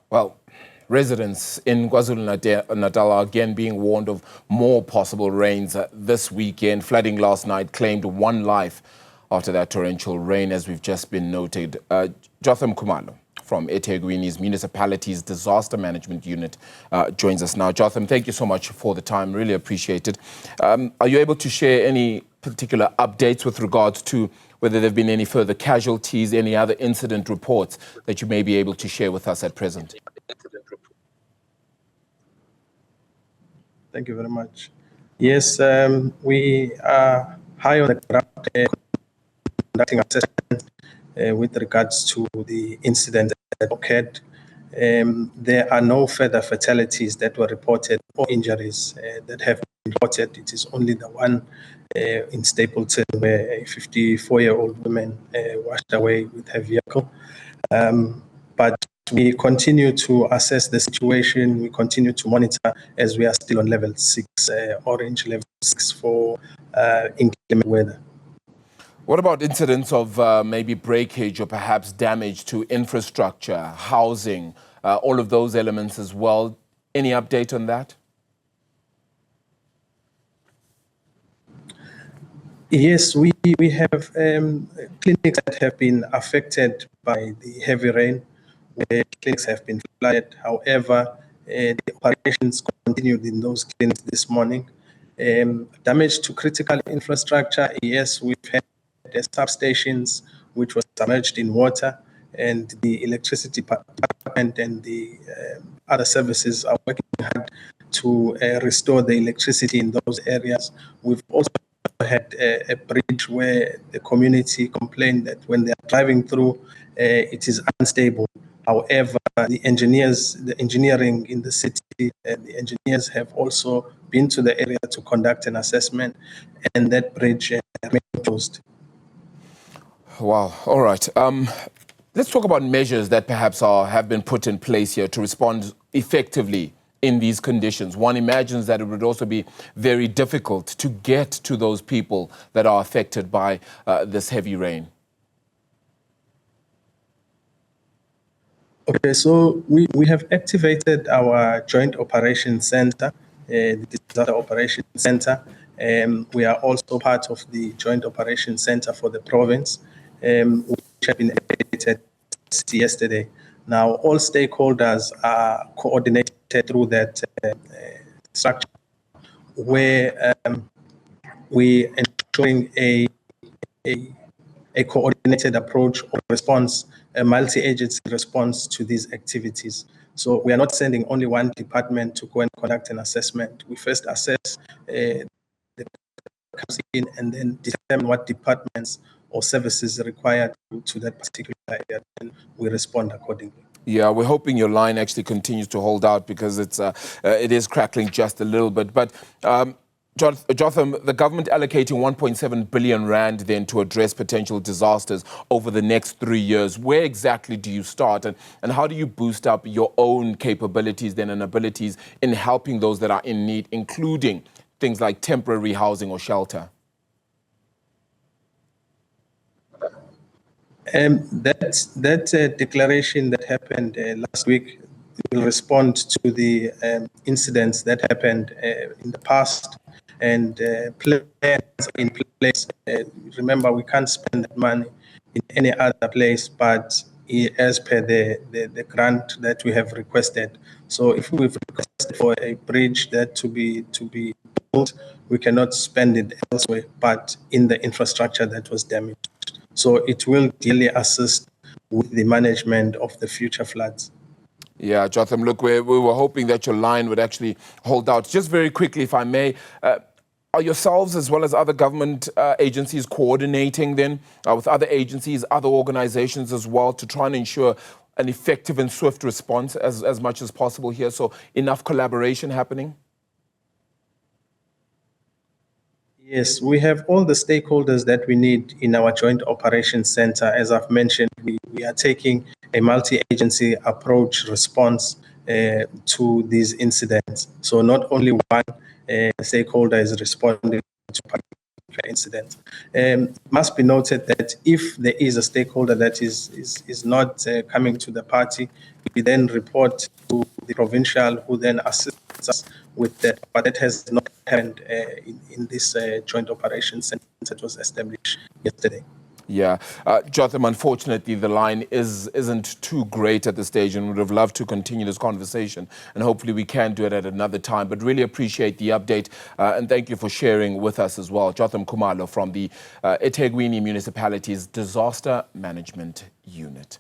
Well, residents in KwaZulu-Natal are again being warned of more possible rains this weekend. Flooding last night claimed one life after that torrential rain, as we've just been noted. Jotham Khumalo from eThekwini's Municipality's Disaster Management Unit joins us now. Jotham, thank you so much for the time. Really appreciate it. Are you able to share any particular updates with regards to whether there have been any further casualties, any other incident reports that you may be able to share with us at present? Thank you very much. Yes, we are high on the ground conducting assessments with regards to the incident that occurred. There are no further fatalities that were reported or injuries that have been reported. It is only the one in Stapleton where a 54-year-old woman washed away with her vehicle. But we continue to assess the situation. We continue to monitor as we are still on level 6, orange level 6 for inclement weather. What about incidents of maybe breakage or perhaps damage to infrastructure, housing, all of those elements as well? Any update on that? Yes, we have clinics that have been affected by the heavy rain. Clinics have been flooded. However, the operations continued in those clinics this morning. Damage to critical infrastructure, yes, we've had substations which were submerged in water, and the electricity department and the other services are working hard to restore the electricity in those areas. We've also had a bridge where the community complained that when they are driving through, it is unstable. However, the engineering in the city, the engineers have also been to the area to conduct an assessment, and that bridge remains closed. Wow. All right. Let's talk about measures that perhaps have been put in place here to respond effectively in these conditions. One imagines that it would also be very difficult to get to those people that are affected by this heavy rain. Okay, so we have activated our Joint Operations Center, the Disaster Operations Center. We are also part of the Joint Operations Center for the province, which have been activated yesterday. Now, all stakeholders are coordinated through that structure, where we ensuring a coordinated approach or response, a multi-agency response to these activities. So we are not sending only one department to go and conduct an assessment. We first assess the comes in and then determine what departments or services are required to that particular area, and we respond accordingly. Yeah, we're hoping your line actually continues to hold out because it is crackling just a little bit. But Jotham, the government allocating 1.7 billion rand then to address potential disasters over the next 3 years. Where exactly do you start, and how do you boost up your own capabilities then and abilities in helping those that are in need, including things like temporary housing or shelter? That declaration that happened last week will respond to the incidents that happened in the past, and plans in place. Remember, we can't spend that money in any other place but as per the grant that we have requested. So if we've requested for a bridge that to be built, we cannot spend it elsewhere but in the infrastructure that was damaged. So it will really assist with the management of the future floods. Yeah, Jotham, look, we were hoping that your line would actually hold out. Just very quickly, if I may, are yourselves as well as other government agencies coordinating then with other agencies, other organizations as well, to try and ensure an effective and swift response as much as possible here? So enough collaboration happening? Yes, we have all the stakeholders that we need in our Joint Operations Center. As I've mentioned, we are taking a multi-agency approach response to these incidents. So not only one stakeholder is responding to incident. It must be noted that if there is a stakeholder that is not coming to the party, we then report to the provincial, who then assists us with that. But that has not happened in this joint operations center that was established yesterday. Yeah, Jotham, unfortunately, the line isn't too great at this stage, and would have loved to continue this conversation, and hopefully we can do it at another time. But really appreciate the update, and thank you for sharing with us as well. Jotham Khumalo from the eThekwini Municipality's Disaster Management Unit.